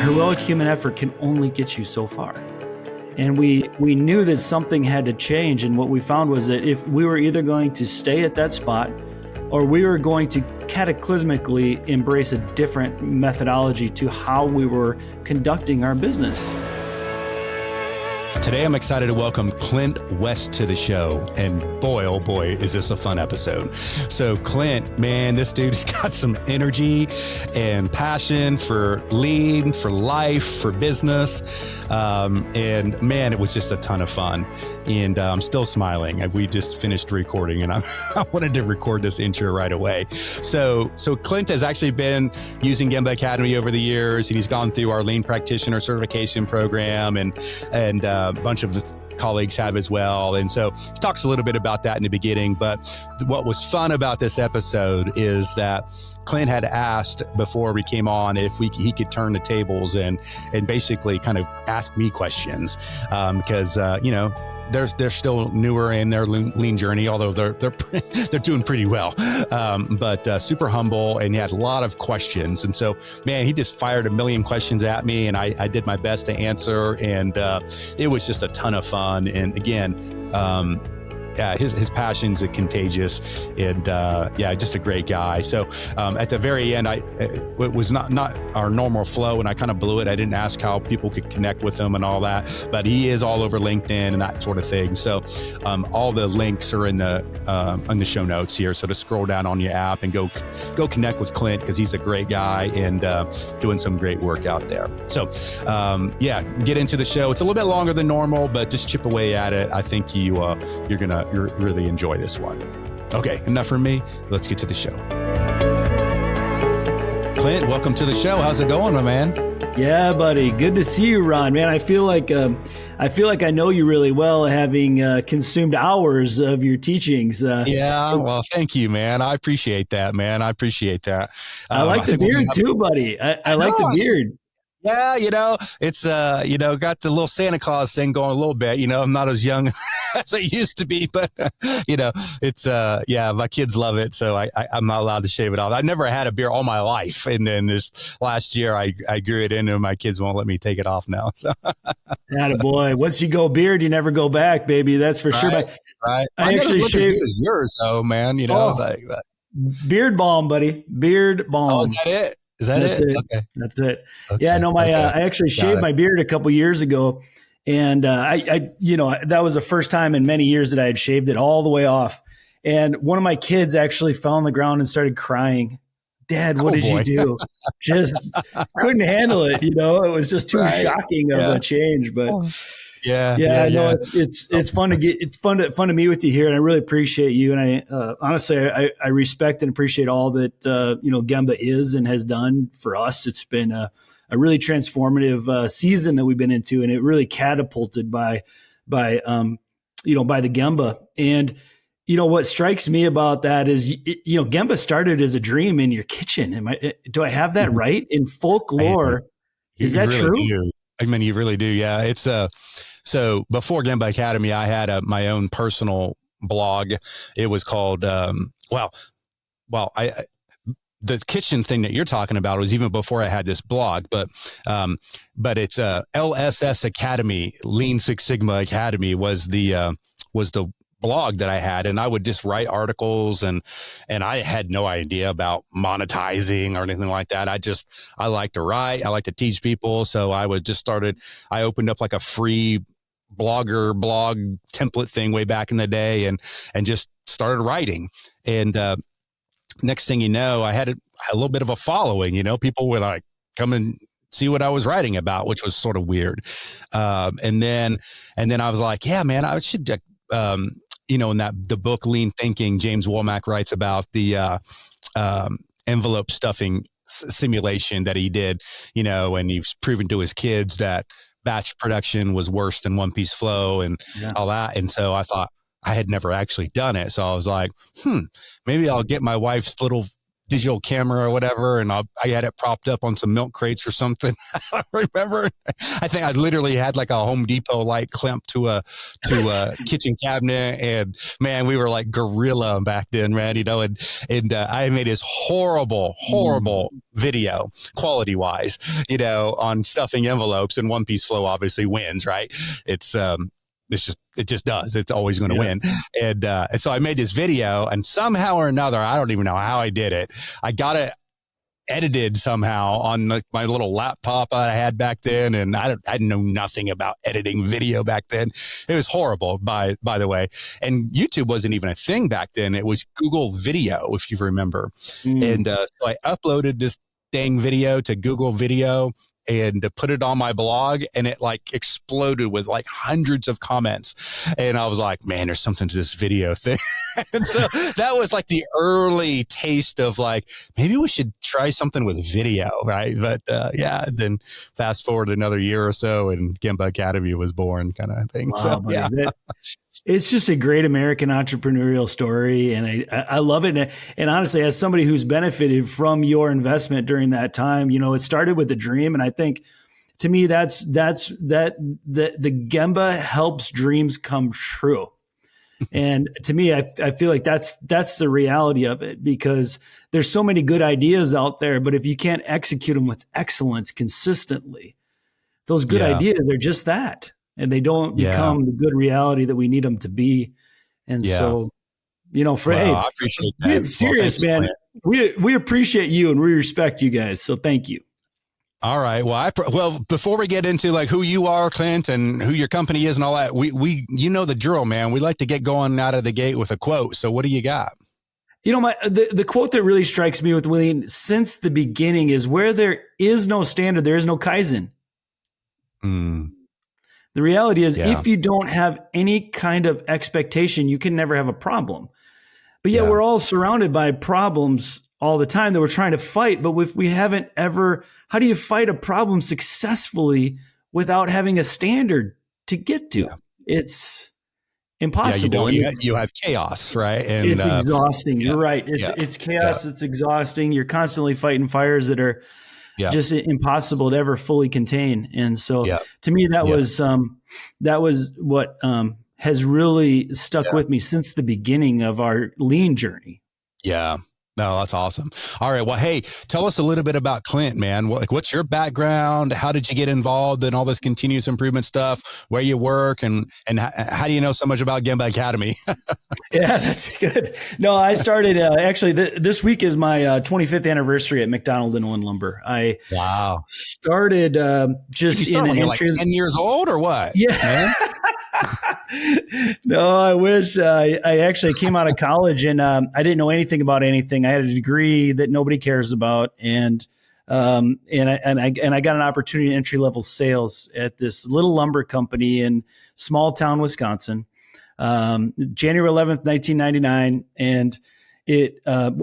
heroic human effort can only get you so far. And we knew that something had to change. And what we found was that if we were either going to stay at that spot or we were going to cataclysmically embrace a different methodology to how we were conducting our business. Today, I'm excited to welcome Clint West to the show. And boy, oh boy, is this a fun episode. So Clint, man, this dude's got some energy and passion for lead, for life, for business. And man, it was just a ton of fun. And I'm still smiling. We just finished recording and I wanted to record this intro right away. So Clint has actually been using Gemba Academy over the years, and he's gone through our lean practitioner certification program and a bunch of the colleagues have as well. And so he talks a little bit about that in the beginning. But what was fun about this episode is that Clint had asked before we came on if he could turn the tables and basically kind of ask me questions because, they're still newer in their lean journey, although they're doing pretty well. But super humble, and he had a lot of questions. And so, man, he just fired a million questions at me, and I did my best to answer. And it was just a ton of fun. And again, his passion's contagious, and just a great guy. So at the very end, it was not our normal flow, and I kind of blew it. I didn't ask how people could connect with him and all that, but he is all over LinkedIn and that sort of thing. So all the links are in the show notes here. So to scroll down on your app and go connect with Clint, because he's a great guy and doing some great work out there. So get into the show. It's a little bit longer than normal, but just chip away at it. I think you're gonna really enjoy this one. Okay, enough from me. Let's get to the show. Clint, welcome to the show. How's it going, my man? Yeah, buddy. Good to see you, Ron. Man, I feel like I know you really well, having consumed hours of your teachings. Well, thank you, man. I appreciate that, man. I appreciate that. I like the beard too, buddy. I like the beard. Yeah, it's, got the little Santa Claus thing going a little bit. I'm not as young as I used to be, but, it's, my kids love it. So I'm not allowed to shave it off. I've never had a beard all my life. And then this last year, I grew it in, and my kids won't let me take it off now. So, boy, once you go beard, you never go back, baby. That's for sure. Right. I actually shaved. As good as yours, though, man. I was like, beard balm, buddy. Beard balm. Oh, is that it? That's it? Okay. That's it. Okay. Yeah, no, I actually shaved my beard a couple years ago, and that was the first time in many years that I had shaved it all the way off. And one of my kids actually fell on the ground and started crying. Dad, what did you do? Just couldn't handle it. It was just too shocking of a change, but. It's fun to meet with you here, and I really appreciate you. And I honestly, I respect and appreciate all that Gemba is and has done for us. It's been a really transformative season that we've been into, and it really catapulted by the Gemba. And what strikes me about that is Gemba started as a dream in your kitchen. Do I have that right? In folklore, is that really true? Do. I mean, you really do. Yeah, it's So before Gemba Academy, I had my own personal blog. It was called, the kitchen thing that you're talking about was even before I had this blog, but it's LSS Academy, Lean Six Sigma Academy was the blog that I had, and I would just write articles, and I had no idea about monetizing or anything like that. I like to write. I like to teach people. So I opened up like a free blog template thing way back in the day and just started writing. And next thing you know, I had a little bit of a following. People would like come and see what I was writing about, which was sort of weird. And then I was like, yeah, man, I should in the book Lean Thinking, James Womack writes about the envelope stuffing simulation that he did, and he's proven to his kids that batch production was worse than one piece flow and all that. And so I thought, I had never actually done it. So I was like, maybe I'll get my wife's little digital camera or whatever, and I had it propped up on some milk crates or something. I remember. I think I literally had like a Home Depot light clamped to a kitchen cabinet, and man, we were like guerrilla back then, man. And I made this horrible video, quality wise, on stuffing envelopes, and One Piece Flow obviously wins, right? It just does. It's always going to win. And so I made this video, and somehow or another, I don't even know how I did it. I got it edited somehow on my little laptop I had back then. And I know nothing about editing video back then. It was horrible, by the way. And YouTube wasn't even a thing back then. It was Google Video, if you remember. And so I uploaded this dang video to Google Video and to put it on my blog, and it like exploded with like hundreds of comments. And I was like, man, there's something to this video thing. And so that was like the early taste of like, maybe we should try something with video, right? But then fast forward another year or so, and Gemba Academy was born, kind of thing. Wow, so yeah. It's just a great American entrepreneurial story, and I love it. And honestly, as somebody who's benefited from your investment during that time, it started with a dream, and I think to me the Gemba helps dreams come true. And to me, I feel like that's the reality of it, because there's so many good ideas out there, but if you can't execute them with excellence consistently, those good ideas are just that. And they don't become the good reality that we need them to be. And so, I appreciate that. Being serious, man. We appreciate you, and we respect you guys. So thank you. All right. Well, before we get into like who you are, Clint, and who your company is and all that, we the drill, man. We like to get going out of the gate with a quote. So what do you got? The quote that really strikes me with William since the beginning is, where there is no standard, there is no Kaizen. The reality is, if you don't have any kind of expectation, you can never have a problem. But yet we're all surrounded by problems all the time that we're trying to fight. But if we haven't ever, how do you fight a problem successfully without having a standard to get to? It's impossible. You have chaos, right? And it's exhausting. You're right. It's chaos. It's exhausting. You're constantly fighting fires that are just impossible to ever fully contain. And so to me, that was what has really stuck with me since the beginning of our lean journey. Yeah. No, that's awesome. All right. Well, hey, tell us a little bit about Clint, man. What's your background? How did you get involved in all this continuous improvement stuff, where you work, and how do you know so much about Gemba Academy? Yeah, that's good. No, I started, actually, this week is my 25th anniversary at McDonald and Owen Lumber. I started just in an entry. Like 10 years old or what? Yeah. No, I wish. I actually came out of college, and I didn't know anything about anything. I had a degree that nobody cares about, and I got an opportunity in entry level sales at this little lumber company in small town Wisconsin, January 11th, 1999, and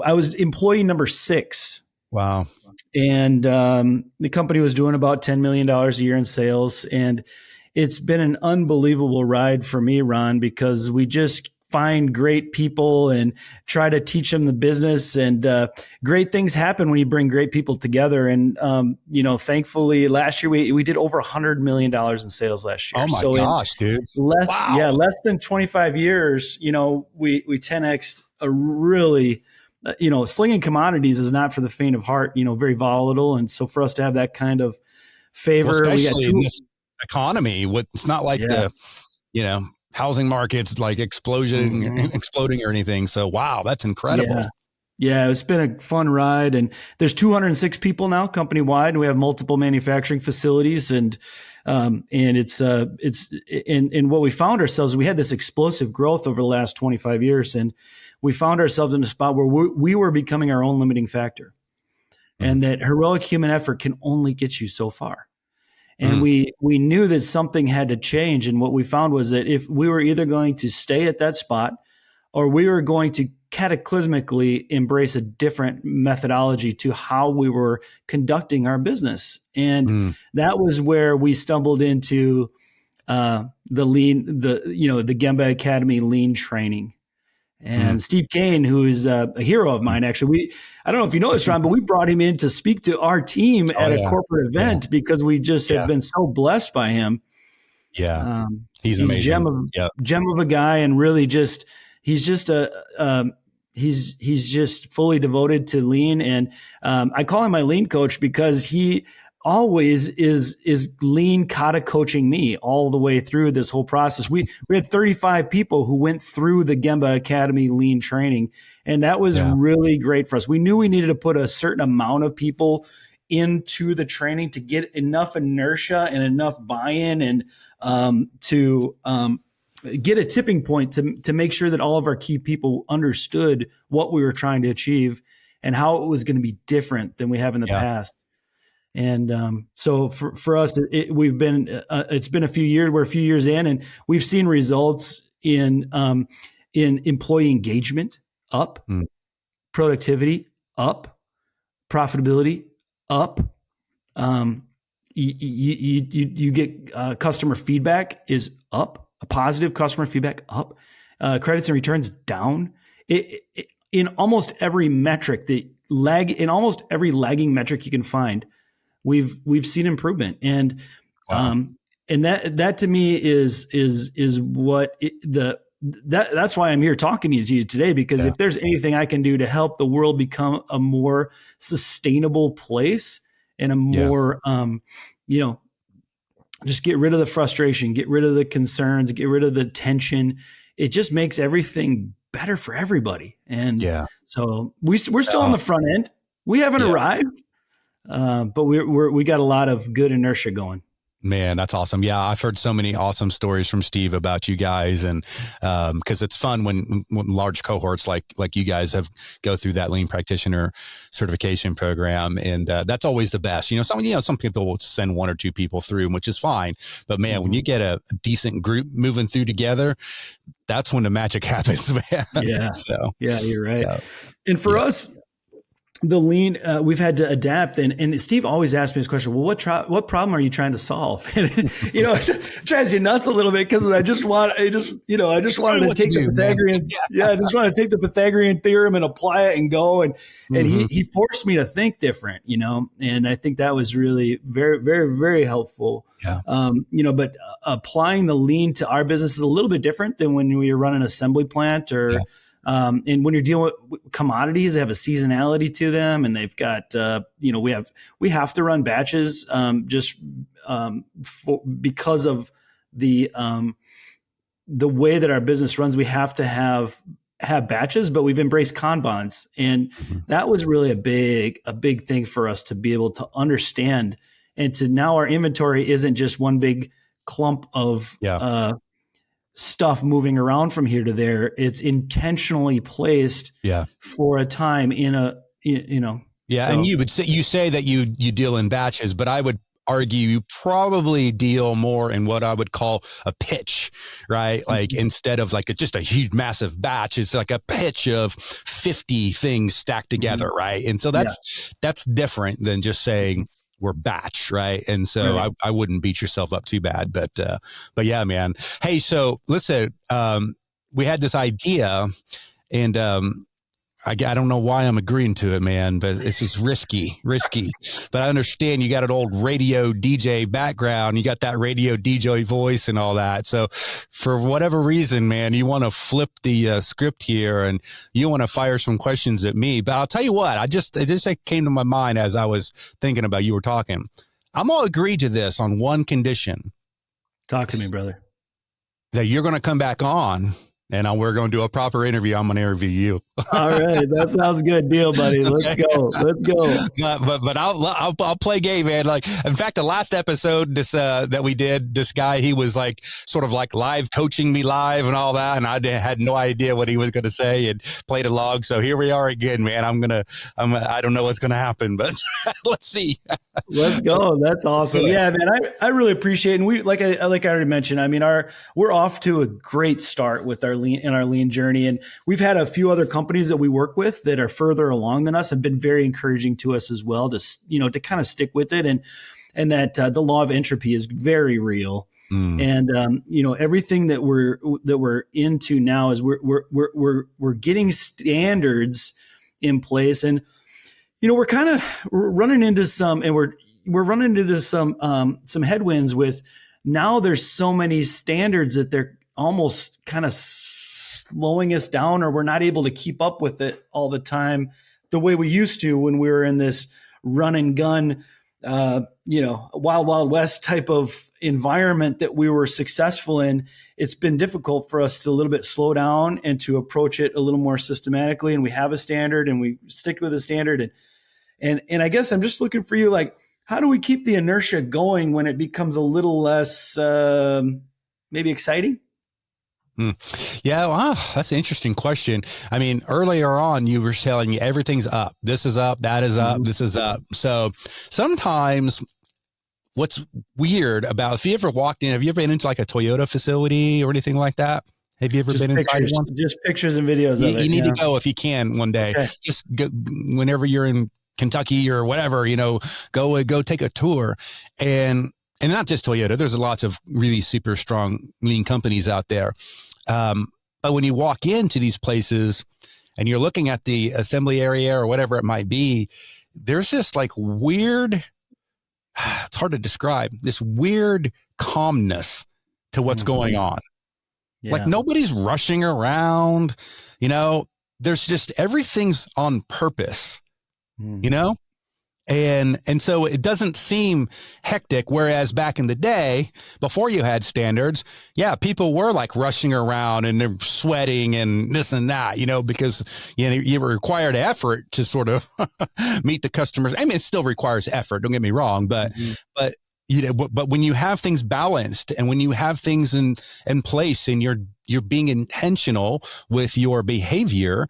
I was employee number 6. Wow. And the company was doing about $10 million a year in sales, and it's been an unbelievable ride for me, Ron, because we just find great people and try to teach them the business, and great things happen when you bring great people together. And, thankfully last year we did over $100 million in sales last year. Oh my gosh, dude. Less than 25 years, we 10X'd a really, slinging commodities is not for the faint of heart, very volatile. And so for us to have that kind of favor, especially in this economy, it's not like the housing market's like exploding or anything. So wow, that's incredible. Yeah, it's been a fun ride, and there's 206 people now company wide, and we have multiple manufacturing facilities, and it's what we found ourselves, we had this explosive growth over the last 25 years, and we found ourselves in a spot where we were becoming our own limiting factor, and that heroic human effort can only get you so far. And we knew that something had to change. And what we found was that if we were either going to stay at that spot, or we were going to cataclysmically embrace a different methodology to how we were conducting our business. And that was where we stumbled into the Gemba Academy lean training. And Steve Kane, who is a hero of mine, actually, I don't know if you know this, Ron, but we brought him in to speak to our team at a corporate event because we just have been so blessed by him. Yeah. He's amazing. Gem of a guy, and really he's just fully devoted to lean. And I call him my lean coach because he always is lean kata coaching me all the way through this whole process. We had 35 people who went through the Gemba Academy lean training, and that was really great for us. We knew we needed to put a certain amount of people into the training to get enough inertia and enough buy-in and to get a tipping point to make sure that all of our key people understood what we were trying to achieve and how it was going to be different than we have in the past. And so for us, it's been a few years. We're a few years in, and we've seen results in employee engagement up, productivity up, profitability up. You get customer feedback is up, a positive customer feedback up, credits and returns down. In almost every metric in almost every lagging metric you can find, we've seen improvement, and that to me is what that's why I'm here talking to you today, because if there's anything I can do to help the world become a more sustainable place and a more just get rid of the frustration, get rid of the concerns, get rid of the tension, it just makes everything better for everybody. And so we're still on the front end. We haven't arrived. But we got a lot of good inertia going. Man, that's awesome. Yeah, I've heard so many awesome stories from Steve about you guys, and because it's fun when large cohorts like you guys have go through that lean practitioner certification program, and that's always the best. Some people will send one or two people through, which is fine. But man, when you get a decent group moving through together, that's when the magic happens, man. Yeah. You're right. Yeah. And for us, the lean, we've had to adapt, and Steve always asks me this question. Well, what problem are you trying to solve? And, it drives you nuts a little bit because I just wanted to take the Pythagorean, I just want to take the Pythagorean theorem and apply it and go. And he forced me to think different, and I think that was really very, very, very helpful. Yeah. But applying the lean to our business is a little bit different than when we run an assembly plant or. Yeah. And when you're dealing with commodities, they have a seasonality to them, and they've got, we have to run batches, because of the way that our business runs. We have to have batches, but we've embraced Kanbans, and that was really a big thing for us to be able to understand, and to now our inventory isn't just one big clump of, stuff moving around from here to there. It's intentionally placed for a time in a, And you say that you deal in batches, but I would argue you probably deal more in what I would call a pitch, right? Like instead of like just a huge massive batch, it's like a pitch of 50 things stacked together, right? And so that's different than just saying we're batch, right? And so I wouldn't beat yourself up too bad, but yeah, man. Hey, so listen, we had this idea, and I don't know why I'm agreeing to it, man, but it's just risky. But I understand you got an old radio DJ background. You got that radio DJ voice and all that. So for whatever reason, man, you want to flip the script here and you want to fire some questions at me. But I'll tell you what, it just came to my mind as I was thinking about you were talking. I'm going to agree to this on one condition. Talk to me, brother. That you're going to come back on. And we're going to do a proper interview. I'm going to interview you. All right, that sounds good. Deal, buddy. Let's go. But I'll play game, man. Like, in fact, the last episode that we did, this guy, he was like sort of like live coaching me live and all that, and I had no idea what he was going to say and played along. So here we are again, man. I don't know what's going to happen, but let's see. Let's go. That's awesome. Yeah, man. I really appreciate it. And we like I already mentioned. I mean, we're off to a great start with our lean journey, and we've had a few other companies that we work with that are further along than us have been very encouraging to us as well to kind of stick with it, and that the law of entropy is very real. And everything that we're into now is we're getting standards in place, and we're running into some headwinds with now. There's so many standards that they're almost kind of slowing us down, or we're not able to keep up with it all the time the way we used to when we were in this run and gun, wild west type of environment that we were successful in. It's been difficult for us to a little bit slow down and to approach it a little more systematically. And we have a standard and we stick with the standard. And I guess I'm just looking for you, like, how do we keep the inertia going when it becomes a little less maybe exciting? Yeah, wow, that's an interesting question. I mean, earlier on, you were telling me everything's up. This is up, that is up, this is up. So sometimes what's weird about, if you ever walked in, have you ever been into like a Toyota facility or anything like that? Have you ever been inside one? Just pictures and videos of it. You need to go if you can one day. Okay. Just go, whenever you're in Kentucky or whatever, go take a tour. And not just Toyota, there's lots of really super strong lean companies out there. But when you walk into these places and you're looking at the assembly area or whatever it might be, there's just like weird, it's hard to describe, this weird calmness to what's going on. Yeah. Like nobody's rushing around, there's just everything's on purpose, And so it doesn't seem hectic. Whereas back in the day, before you had standards, people were like rushing around and they're sweating and this and that, because you required effort to sort of meet the customers. I mean, it still requires effort. Don't get me wrong, but when you have things balanced and when you have things in place and you're being intentional with your behavior,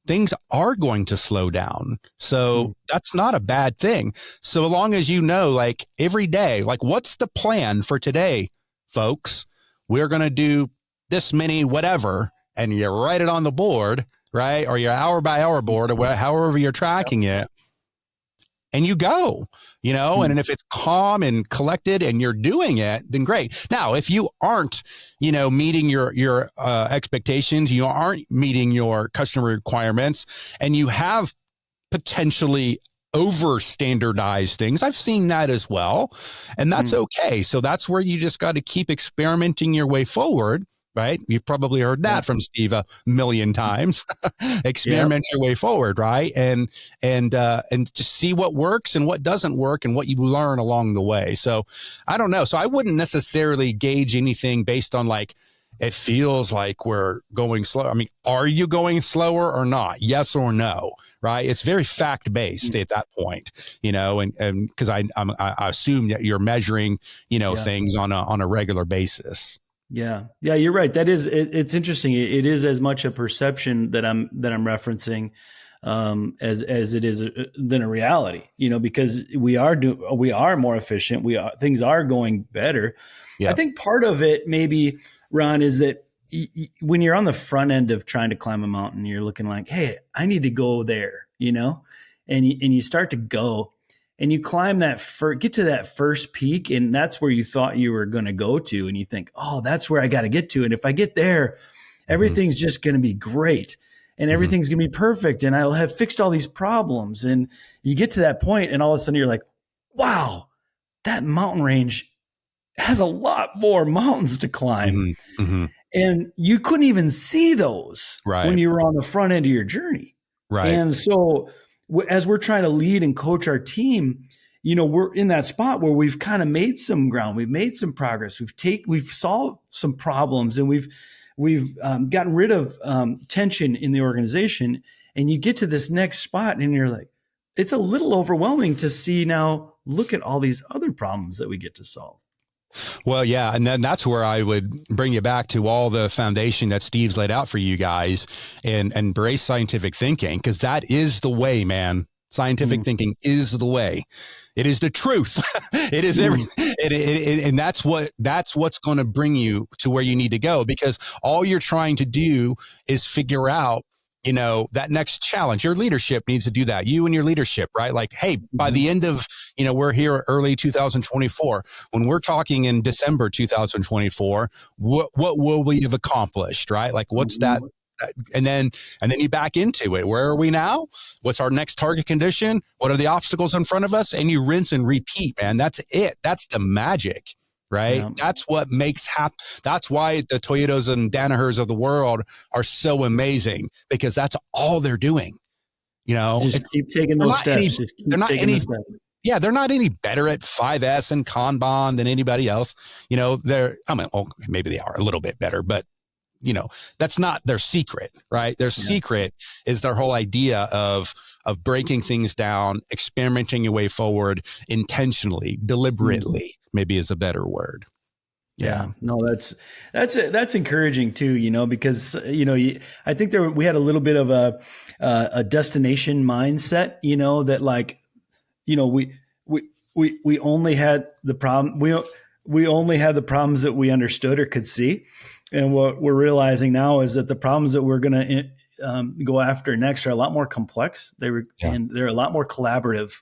things are going to slow down. So that's not a bad thing. So long as like every day, like what's the plan for today, folks? We're going to do this many whatever, and you write it on the board, right? Or your hour by hour board or however you're tracking it. And you go, and if it's calm and collected and you're doing it, then great. Now, if you aren't, meeting your expectations, you aren't meeting your customer requirements, and you have potentially over standardized things, I've seen that as well. And that's okay. So that's where you just got to keep experimenting your way forward. Right. You've probably heard that from Steve a million times. Experiment your way forward. Right. And just see what works and what doesn't work and what you learn along the way. So I don't know. So I wouldn't necessarily gauge anything based on like, it feels like we're going slow. I mean, are you going slower or not? Yes or no. Right. It's very fact based at that point, and because I assume that you're measuring, things on a regular basis. Yeah, you're right. That is, it's interesting. It is as much a perception that I'm referencing as it is than a reality. Because we are more efficient. Things are going better. Yeah. I think part of it, maybe, Ron, is that when you're on the front end of trying to climb a mountain, you're looking like, hey, I need to go there, and you start to go. And you climb get to that first peak, and that's where you thought you were going to go to. And you think, oh, that's where I got to get to. And if I get there, everything's just going to be great and everything's going to be perfect. And I'll have fixed all these problems. And you get to that point, and all of a sudden you're like, wow, that mountain range has a lot more mountains to climb. And you couldn't even see those when you were on the front end of your journey. Right. And so as we're trying to lead and coach our team, we're in that spot where we've kind of made some ground. We've made some progress. We've solved some problems, and we've gotten rid of tension in the organization. And you get to this next spot, and you're like, it's a little overwhelming to see now. Look at all these other problems that we get to solve. Well, yeah. And then that's where I would bring you back to all the foundation that Steve's laid out for you guys, and embrace scientific thinking, because that is the way, man. Scientific thinking is the way. It is the truth. It is everything. And that's what's going to bring you to where you need to go, because all you're trying to do is figure out, that next challenge. Your leadership needs to do that. You and your leadership, right? Like, hey, by the end of, we're here early 2024. When we're talking in December 2024, what will we have accomplished, right? Like what's that? And then you back into it. Where are we now? What's our next target condition? What are the obstacles in front of us? And you rinse and repeat, man. That's it. That's the magic, right? Yeah. That's what makes happen. That's why the Toyotas and Danahers of the world are so amazing, because that's all they're doing. Just keep taking those steps. They're not any better at 5S and Kanban than anybody else. Maybe they are a little bit better, but that's not their secret, right? Their secret is their whole idea of breaking things down, experimenting your way forward intentionally, deliberately, maybe is a better word. Yeah. No, that's encouraging too, because, I think we had a little bit of a destination mindset, that like, we only had the problem. We only had the problems that we understood or could see. And what we're realizing now is that the problems that we're going to go after next are a lot more complex. And they're a lot more collaborative.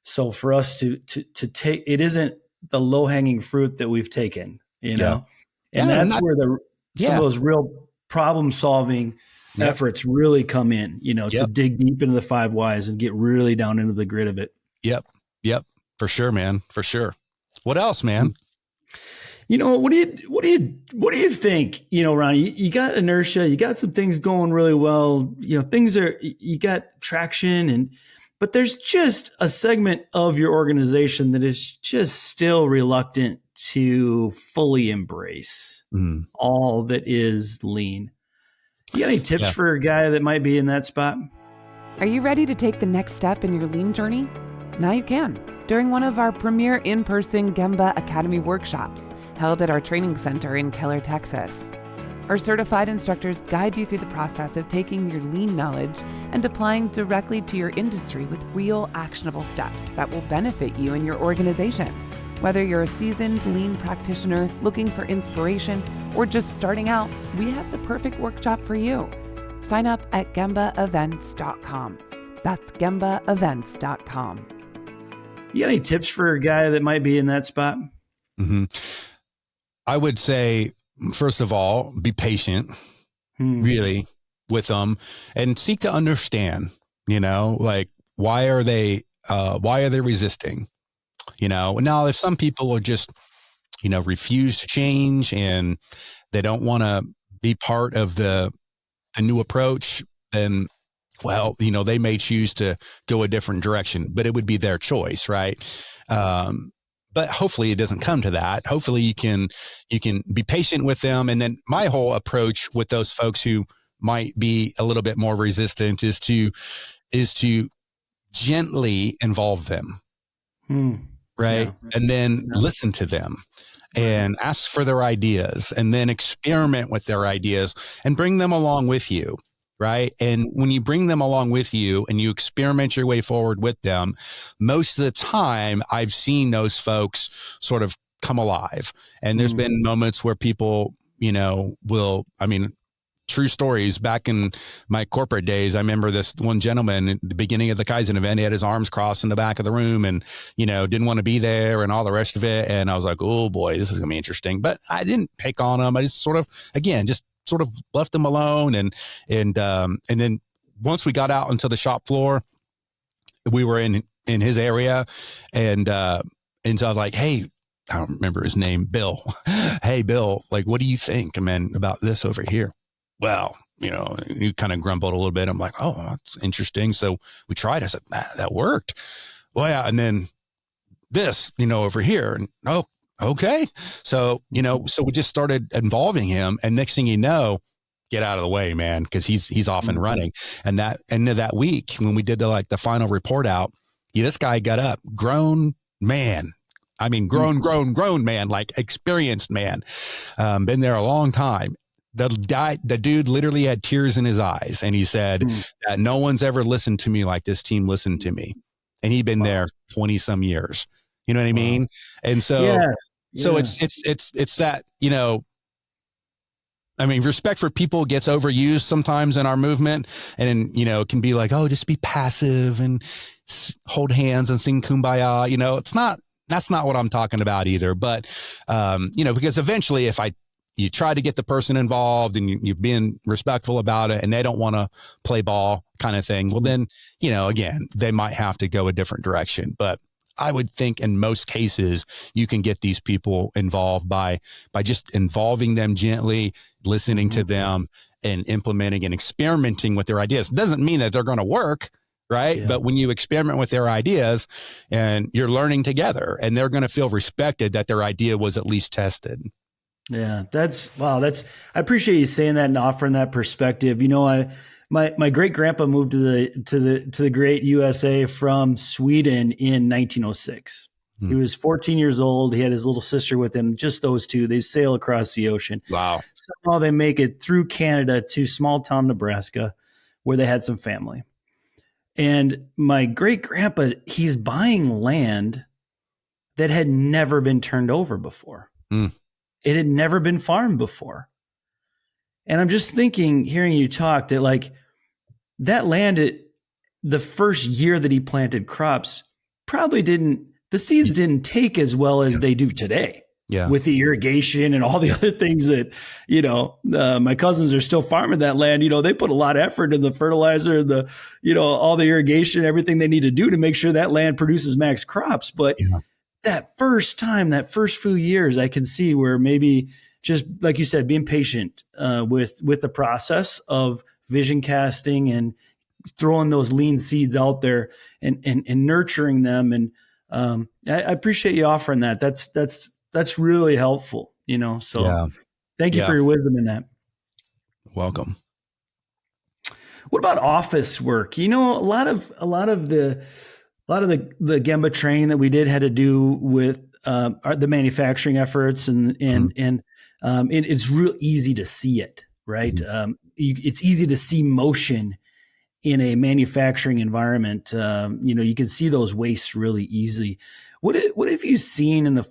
So for us to take, it isn't the low hanging fruit that we've taken, and that's where some of those real problem solving efforts really come in, to dig deep into the 5 whys and get really down into the grit of it. Yep. For sure, man. For sure. What else, man? What do you think? Ron, you got inertia, you got some things going really well. You got traction, but there's just a segment of your organization that is just still reluctant to fully embrace all that is lean. You got any tips for a guy that might be in that spot? Are you ready to take the next step in your lean journey? Now you can, during one of our premier in-person Gemba Academy workshops held at our training center in Keller, Texas. Our certified instructors guide you through the process of taking your lean knowledge and applying directly to your industry with real actionable steps that will benefit you and your organization. Whether you're a seasoned lean practitioner looking for inspiration or just starting out, we have the perfect workshop for you. Sign up at gembaevents.com. That's gembaevents.com. You got any tips for a guy that might be in that spot? I would say, first of all, be patient, really, with them, and seek to understand, like why are they resisting? Now if some people are just, refuse to change and they don't want to be part of the new approach, then, well, they may choose to go a different direction, but it would be their choice, right? But hopefully it doesn't come to that. Hopefully you can be patient with them. And then my whole approach with those folks who might be a little bit more resistant is to gently involve them. Right. Yeah. And then listen to them and ask for their ideas, and then experiment with their ideas and bring them along with you. Right. And when you bring them along with you and you experiment your way forward with them, most of the time I've seen those folks sort of come alive. And there's been moments where people, true stories back in my corporate days. I remember this one gentleman at the beginning of the Kaizen event, he had his arms crossed in the back of the room and, didn't want to be there and all the rest of it. And I was like, oh boy, this is gonna be interesting. But I didn't pick on him. I just sort of left him alone. And then once we got out into the shop floor, we were in his area. And so I was like, hey, I don't remember his name, Bill. Hey, Bill, like, what do you think, man, about this over here? Well, he kind of grumbled a little bit. I'm like, oh, that's interesting. So we tried. I said, that worked. Well, yeah. And then this, over here. And okay. So, so we just started involving him, and next thing you know, get out of the way, man, because he's off and running. And that end of that week, when we did the final report out, this guy got up, grown man. I mean, grown man, like experienced man, been there a long time. The dude literally had tears in his eyes, and he said that no one's ever listened to me like this team listened to me. And he'd been there 20 some years. You know what I mean? And so, so it's that, I mean, respect for people gets overused sometimes in our movement, and it can be like, oh, just be passive and hold hands and sing Kumbaya. That's not what I'm talking about either. But because eventually, if you try to get the person involved and you're being respectful about it, and they don't want to play ball kind of thing, well, then again, they might have to go a different direction. But I would think in most cases, you can get these people involved by just involving them gently, listening to them, and implementing and experimenting with their ideas. It doesn't mean that they're going to work, right? Yeah. But when you experiment with their ideas and you're learning together, and they're going to feel respected that their idea was at least tested. Yeah, I appreciate you saying that and offering that perspective. My great grandpa moved to the great USA from Sweden in 1906. He was 14 years old. He had his little sister with him, just those two. They sail across the ocean. Wow. Somehow they make it through Canada to small town Nebraska, where they had some family. And my great grandpa, he's buying land that had never been turned over before. It had never been farmed before. And I'm just thinking, hearing you talk, that like that land, the first year that he planted crops, the seeds didn't take as well as they do today. Yeah. With the irrigation and all the other things that, my cousins are still farming that land. They put a lot of effort in the fertilizer, all the irrigation, everything they need to do to make sure that land produces max crops. But that first few years, I can see where maybe, just like you said, being patient with the process of vision casting and throwing those lean seeds out there and nurturing them. And I appreciate you offering that. That's really helpful, So thank you for your wisdom in that. Welcome. What about office work? A lot of the Gemba training that we did had to do with the manufacturing efforts, and it's real easy to see it, right? It's easy to see motion in a manufacturing environment. You can see those wastes really easily. What have you seen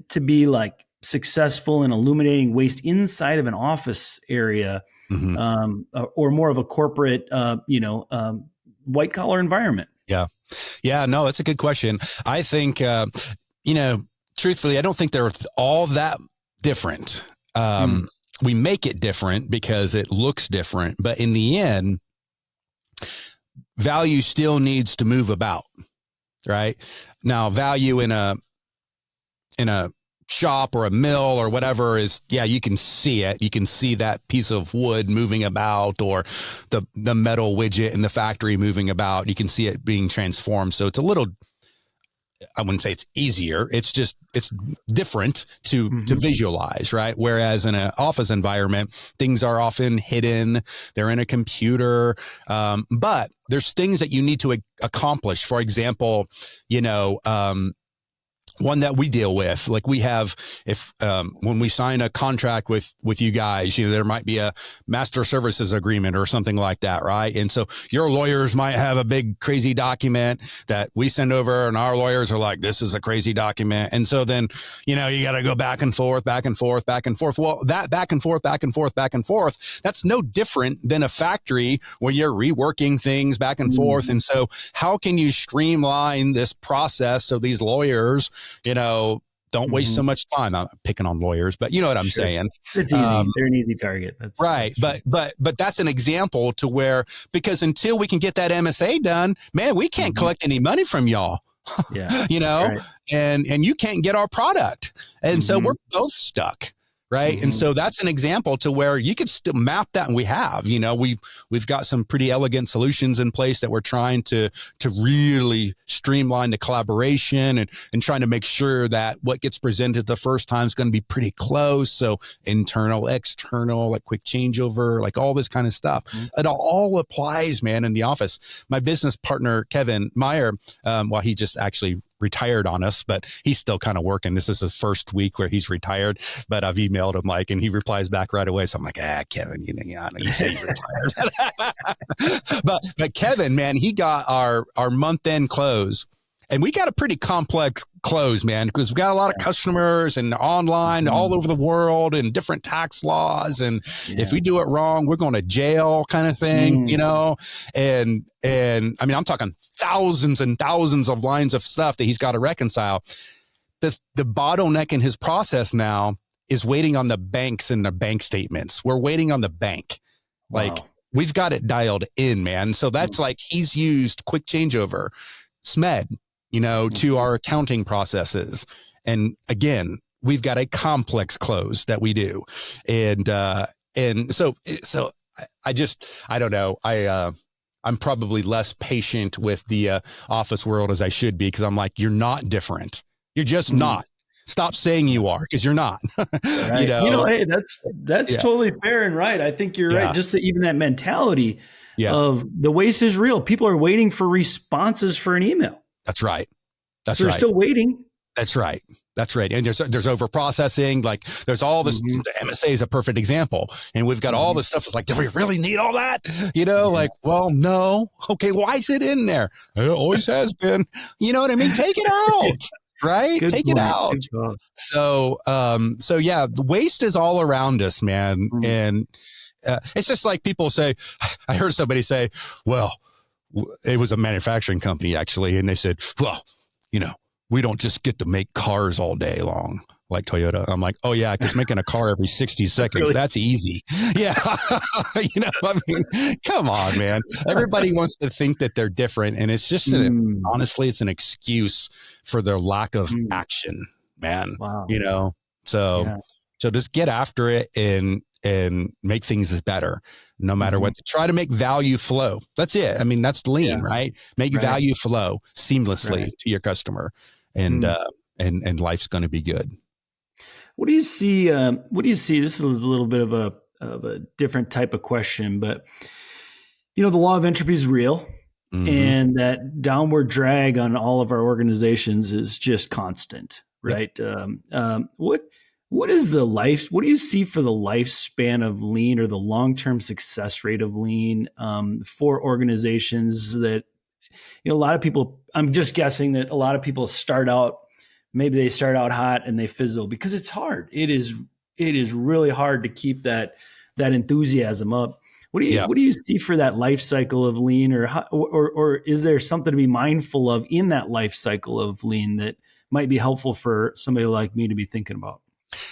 to be like successful in illuminating waste inside of an office area, or more of a corporate, white collar environment? Yeah, no, that's a good question. I think, truthfully, I don't think they're all that different. We make it different because it looks different, but in the end, value still needs to move about, right? Now, value in a shop or a mill or whatever is, you can see it. You can see that piece of wood moving about, or the metal widget in the factory moving about. You can see it being transformed. So it's a little, I wouldn't say it's easier. It's different to visualize, right? Whereas in an office environment, things are often hidden. They're in a computer. But there's things that you need to accomplish. For example, one that we deal with, like we have, when we sign a contract with you guys, there might be a master services agreement or something like that, right? And so your lawyers might have a big crazy document that we send over, and our lawyers are like, this is a crazy document. And so then, you got to go back and forth. Well, that back and forth, that's no different than a factory where you're reworking things back and forth. And so how can you streamline this process so these lawyers, don't waste so much time? I'm picking on lawyers, but you know what I'm saying. It's easy. They're an easy target. That's But that's an example to where, because until we can get that MSA done, man, we can't collect any money from y'all. Right. and you can't get our product. And so we're both stuck. Right. And so that's an example to where you could still map that. And we have, we've got some pretty elegant solutions in place that we're trying to really streamline the collaboration and trying to make sure that what gets presented the first time is going to be pretty close. So internal, external, like quick changeover, like all this kind of stuff. It all applies, man, in the office. My business partner, Kevin Meyer, he just actually retired on us, but he's still kind of working. This is his first week where he's retired, but I've emailed him and he replies back right away. So I'm like, Kevin, I know you say you're retired. but Kevin, man, he got our month end close And we got a pretty complex close, man, because we've got a lot of customers and online all over the world and different tax laws. And if we do it wrong, we're going to jail kind of thing, you know? And I mean, I'm talking thousands and thousands of lines of stuff that he's got to reconcile. The bottleneck in his process now is waiting on the banks and the bank statements. We're waiting on the bank. Like, we've got it dialed in, man. So that's like he's used quick changeover, SMED, you know, to our accounting processes. And again, we've got a complex close that we do. And so I don't know. I'm probably less patient with the office world as I should be, because I'm like, you're not different. You're just not. Stop saying you are, because you're not. Right. You know, hey, that's totally fair and right. I think you're right. Just even that mentality of the waste is real. People are waiting for responses for an email. That's right. So they're still waiting. That's right. And there's over processing. Like there's all this. The MSA is a perfect example, and we've got all this stuff. It's like, do we really need all that? You know, like, well, no. Okay, why is it in there? It always has been. You know what I mean? Take it out. Right? Take it out. So yeah, the waste is all around us, man. And it's just like people say, I heard somebody say, well, it was a manufacturing company actually. And they said, well, you know, we don't just get to make cars all day long like Toyota. I'm like, oh yeah, because making a car every 60 seconds, really? That's easy. Yeah. You know, I mean, come on, man. Everybody wants to think that they're different. And it's just, honestly, it's an excuse for their lack of action, man. Wow. You know, so just get after it and make things better, no matter what. Try to make value flow. That's it. I mean, that's lean, right? Make value flow seamlessly to your customer, and life's going to be good. What do you see? This is a little bit of a different type of question, but you know, the law of entropy is real, and that downward drag on all of our organizations is just constant, right? What is the life? What do you see for the lifespan of lean, or the long-term success rate of lean for organizations that, you know, a lot of people? I'm just guessing that a lot of people start out. Maybe they start out hot and they fizzle because it's hard. It is really hard to keep that enthusiasm up. What do you see for that life cycle of lean, or is there something to be mindful of in that life cycle of lean that might be helpful for somebody like me to be thinking about?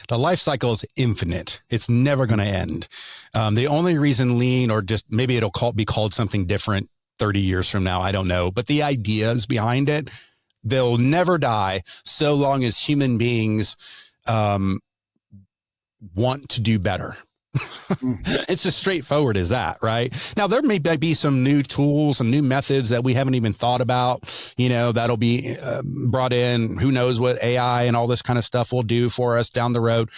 The life cycle is infinite. It's never going to end. The only reason lean, or just maybe it'll be called something different 30 years from now, I don't know, but the ideas behind it, they'll never die so long as human beings want to do better. It's as straightforward as that, right? Now, there may be some new tools and new methods that we haven't even thought about, you know, that'll be brought in. Who knows what AI and all this kind of stuff will do for us down the road.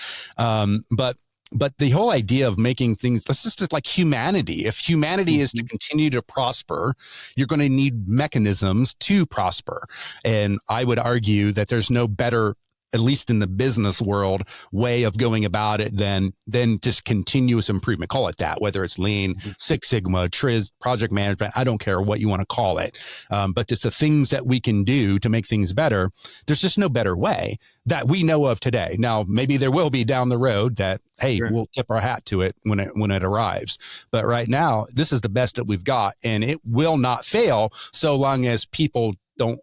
But the whole idea of making things, that's just like humanity. If humanity is to continue to prosper, you're going to need mechanisms to prosper. And I would argue that there's no better, at least in the business world, way of going about it than just continuous improvement. Call it that, whether it's lean, Six Sigma, TRIZ, project management, I don't care what you want to call it. But it's the things that we can do to make things better. There's just no better way that we know of today. Now, maybe there will be down the road that, hey, we'll tip our hat to it when it arrives. But right now, this is the best that we've got, and it will not fail so long as people don't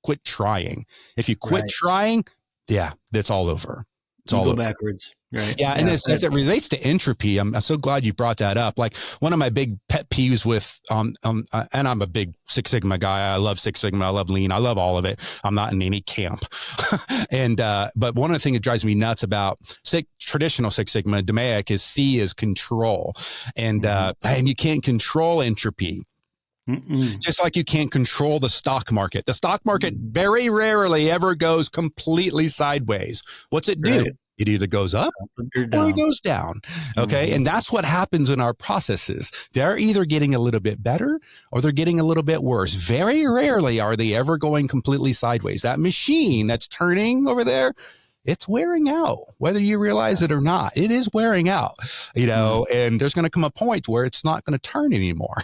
quit trying. If you quit trying, that's all over. It's all over. Backwards. Right. Yeah. And as it relates to entropy, I'm so glad you brought that up. Like one of my big pet peeves with, and I'm a big Six Sigma guy. I love Six Sigma. I love lean. I love all of it. I'm not in any camp. But one of the things that drives me nuts about traditional Six Sigma, DMAIC, is C is control. And you can't control entropy. Just like you can't control the stock market. The stock market very rarely ever goes completely sideways. What's it do? Right. It either goes up or it goes down. Okay. And that's what happens in our processes. They're either getting a little bit better or they're getting a little bit worse. Very rarely are they ever going completely sideways. That machine that's turning over there, it's wearing out, whether you realize it or not. It is wearing out, and there's going to come a point where it's not going to turn anymore,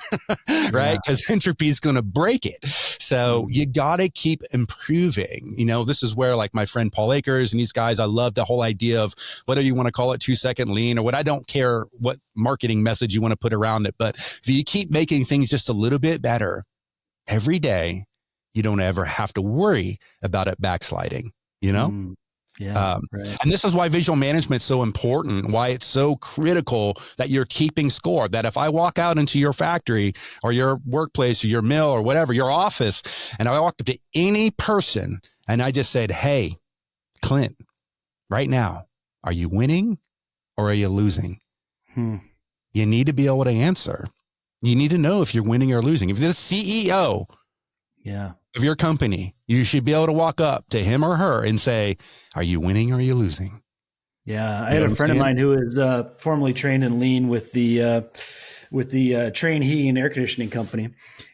right? Because entropy is going to break it. So you got to keep improving. This is where like my friend Paul Akers and these guys, I love the whole idea of whether you want to call it 2-second lean or what. I don't care what marketing message you want to put around it. But if you keep making things just a little bit better every day, you don't ever have to worry about it backsliding, right. And this is why visual management is so important, why it's so critical that you're keeping score, that if I walk out into your factory or your workplace or your mill or whatever, your office, and I walked up to any person and I just said, hey, Clint, right now, are you winning or are you losing? You need to be able to answer. You need to know if you're winning or losing. If you're the CEO of your company, you should be able to walk up to him or her and say, are you winning or are you losing? Yeah. I had a friend of mine who was formerly trained in lean with the Train Heating and Air Conditioning Company.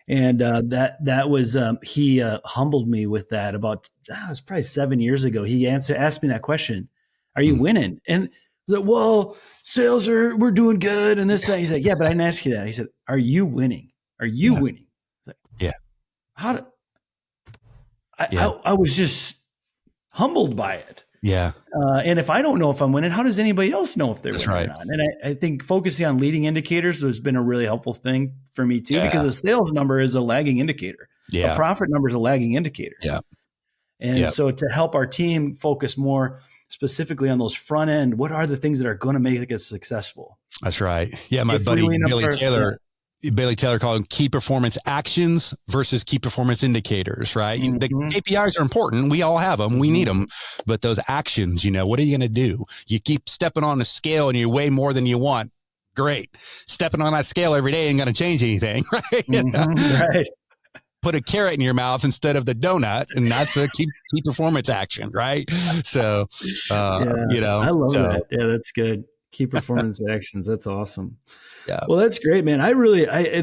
And that was, he humbled me with that about, it was probably 7 years ago. He asked me that question, are you winning? And I was like, well, sales we're doing good. And this, he said, yeah, but I didn't ask you that. He said, are you winning? Are you winning? I was like, I was just humbled by it. Yeah. And if I don't know if I'm winning, how does anybody else know if they're winning right. or not? And I think focusing on leading indicators has been a really helpful thing for me too, because a sales number is a lagging indicator. A profit number is a lagging indicator. And so to help our team focus more specifically on those front end, what are the things that are going to make us successful? That's right. Yeah. My buddy Billy Taylor called them key performance actions versus key performance indicators, right? The KPIs are important. We all have them. We need them. But those actions, what are you going to do? You keep stepping on a scale and you weigh more than you want. Great. Stepping on that scale every day ain't going to change anything, right? Right. Put a carrot in your mouth instead of the donut, and that's a key performance action, right? So, I love that. Yeah, that's good. Key performance actions. That's awesome. Yeah. Well, that's great, man.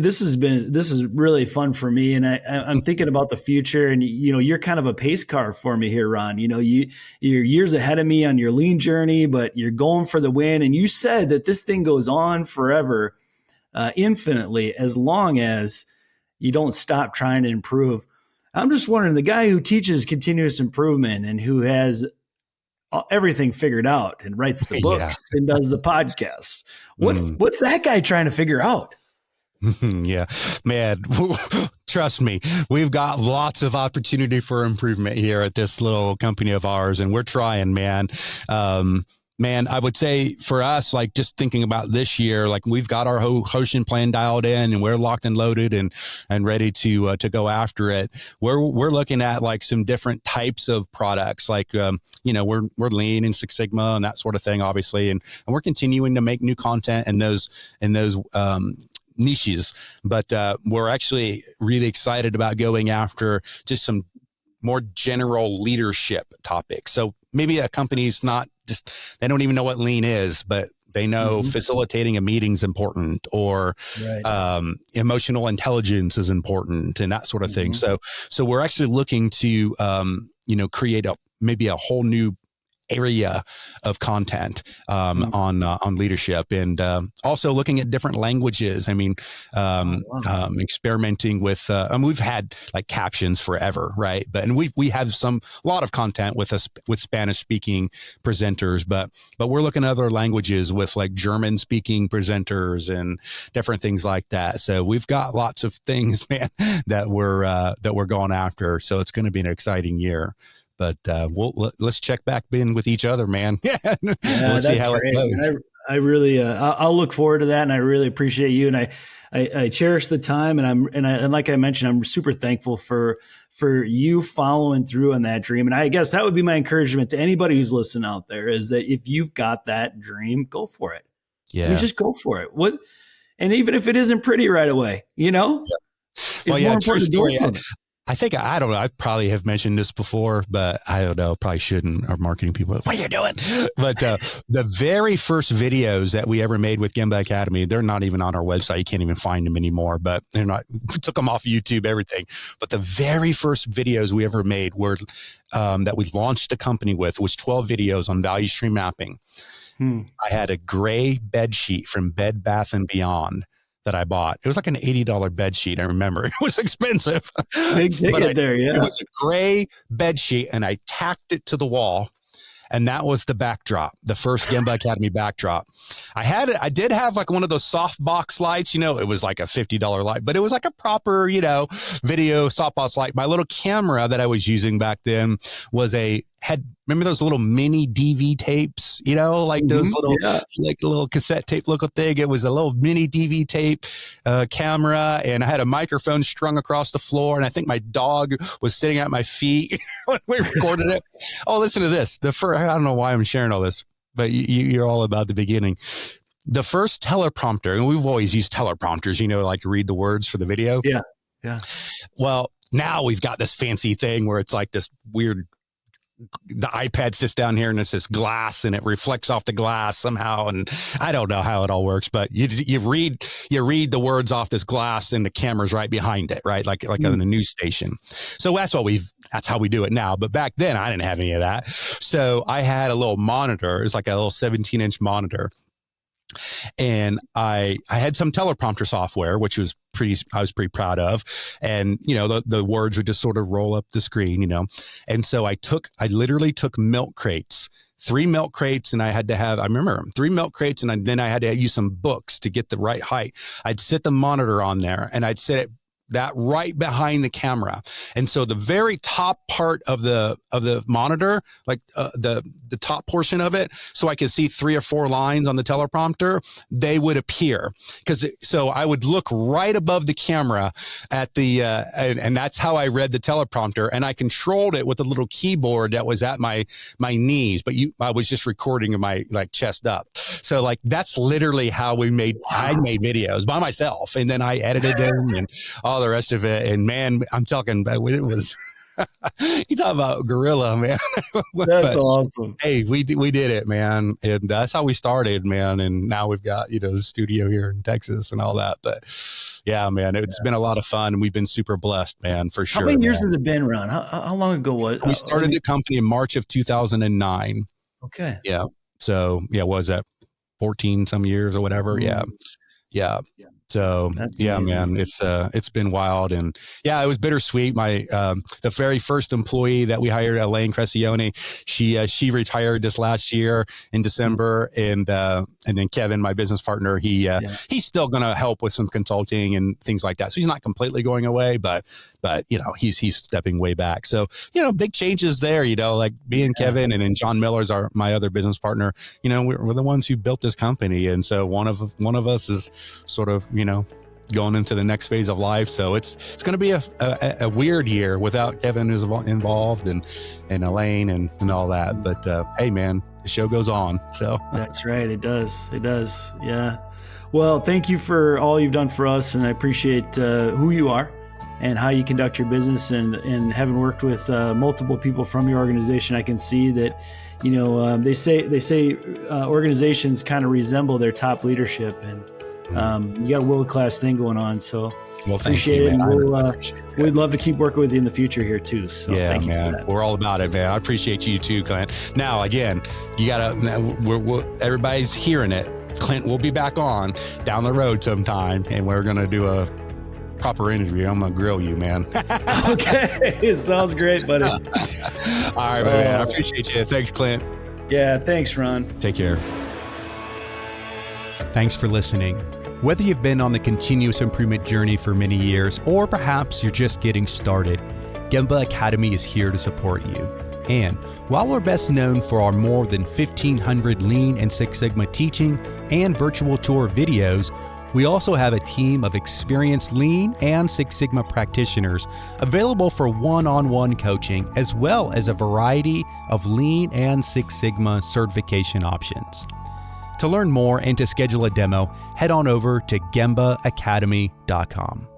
This is really fun for me. And I'm thinking about the future, and you're kind of a pace car for me here, Ron. You're years ahead of me on your lean journey, but you're going for the win. And you said that this thing goes on forever, infinitely, as long as you don't stop trying to improve. I'm just wondering, the guy who teaches continuous improvement and who has everything figured out and writes the books and does the podcasts, what's that guy trying to figure out? Yeah, man, trust me, we've got lots of opportunity for improvement here at this little company of ours, and we're trying, man. Man, I would say for us, like just thinking about this year, like we've got our Hoshin plan dialed in and we're locked and loaded and ready to go after it. We're looking at like some different types of products, like, we're lean and Six Sigma and that sort of thing, obviously. And we're continuing to make new content in those niches, but we're actually really excited about going after just some more general leadership topics. So maybe a company's not just, they don't even know what lean is, but they know facilitating a meeting is important, or emotional intelligence is important, and that sort of thing. So we're actually looking to, create maybe a whole new area of content on leadership, and also looking at different languages. I mean, experimenting with. We've had like captions forever, right? And we have a lot of content with Spanish speaking presenters, but we're looking at other languages with like German speaking presenters and different things like that. So we've got lots of things, man, that we're going after. So it's going to be an exciting year. But let's check back in with each other, man. Let's see how it goes. I really, I'll look forward to that, and I really appreciate you. And I cherish the time, and like I mentioned, I'm super thankful for you following through on that dream. And I guess that would be my encouragement to anybody who's listening out there, is that if you've got that dream, go for it. Yeah, I mean, just go for it. And even if it isn't pretty right away, it's more important to do it. I think, I don't know, I probably have mentioned this before, but I don't know, probably shouldn't. Our marketing people, what are you doing? But the very first videos that we ever made with Gemba Academy, they're not even on our website. You can't even find them anymore, but they're not, we took them off YouTube, everything. But the very first videos we ever made were that we launched the company with was 12 videos on value stream mapping. I had a gray bed sheet from Bed Bath & Beyond that I bought. It was like an $80 bed sheet. I remember it was expensive. Big ticket there, yeah. It was a gray bed sheet, and I tacked it to the wall, and that was the backdrop, the first Gemba Academy backdrop. I did have like one of those softbox lights. It was like a $50 light, but it was like a proper, video softbox light. My little camera that I was using back then remember those little mini DV tapes, like those little, like a little cassette tape looking thing. It was a little mini DV tape camera, and I had a microphone strung across the floor. And I think my dog was sitting at my feet when we recorded it. Oh, listen to this. I don't know why I'm sharing all this, but you're all about the beginning. The first teleprompter, and we've always used teleprompters, like to read the words for the video. Yeah. Yeah. Well, now we've got this fancy thing where it's like this weird, the iPad sits down here and it's this glass and it reflects off the glass somehow. And I don't know how it all works, but you read the words off this glass and the camera's right behind it, right? Like on the news station. So that's how we do it now. But back then I didn't have any of that. So I had a little monitor. It was like a little 17-inch monitor. And I had some teleprompter software, which was I was pretty proud of. And, the words would just sort of roll up the screen, And so I literally took milk crates, 3 milk crates, and I remember 3 milk crates. And then I had to use some books to get the right height. I'd sit the monitor on there, and I'd sit it that right behind the camera. And so the very top part of the monitor, like the top portion of it, so I could see 3 or 4 lines on the teleprompter, they would appear. So I would look right above the camera at the, and that's how I read the teleprompter. And I controlled it with a little keyboard that was at my knees, but I was just recording my chest up. So that's literally how I made videos by myself. And then I edited them and all the rest of it. And man, I'm talking about, it was, you talk about guerrilla, man. That's awesome. Hey, we did it, man. And that's how we started, man. And now we've got, the studio here in Texas and all that. But yeah, man, it's been a lot of fun. And we've been super blessed, man, for sure. How many years has it been, Ron? How long ago was it? We started the company in March of 2009. Okay. Yeah. So what was that? 14 some years or whatever. Yeah. So man, it's been wild. And yeah, it was bittersweet. The very first employee that we hired, Elaine Crescione, she retired this last year in December. And then Kevin, my business partner, he's still going to help with some consulting and things like that. So he's not completely going away, but he's stepping way back. So, big changes there, like me and Kevin, and then John Miller's my other business partner, we're the ones who built this company. And so one of us is sort of, going into the next phase of life. So it's going to be a weird year without Kevin who's involved and Elaine and all that. But hey, man, the show goes on. So that's right. It does. Yeah. Well, thank you for all you've done for us. And I appreciate who you are and how you conduct your business. And having worked with multiple people from your organization, I can see that, they say organizations kind of resemble their top leadership, and you got a world-class thing going on. So appreciate it. And we'd love to keep working with you in the future here too. So thank you for that. We're all about it, man. I appreciate you too, Clint. Now, again, everybody's hearing it. Clint will be back on down the road sometime, and we're going to do a proper interview. I'm going to grill you, man. Okay. It sounds great, buddy. All right, man. I appreciate you. Thanks, Clint. Yeah. Thanks, Ron. Take care. Thanks for listening. Whether you've been on the continuous improvement journey for many years, or perhaps you're just getting started, Gemba Academy is here to support you. And while we're best known for our more than 1,500 Lean and Six Sigma teaching and virtual tour videos, we also have a team of experienced Lean and Six Sigma practitioners available for one-on-one coaching, as well as a variety of Lean and Six Sigma certification options. To learn more and to schedule a demo, head on over to gembaacademy.com.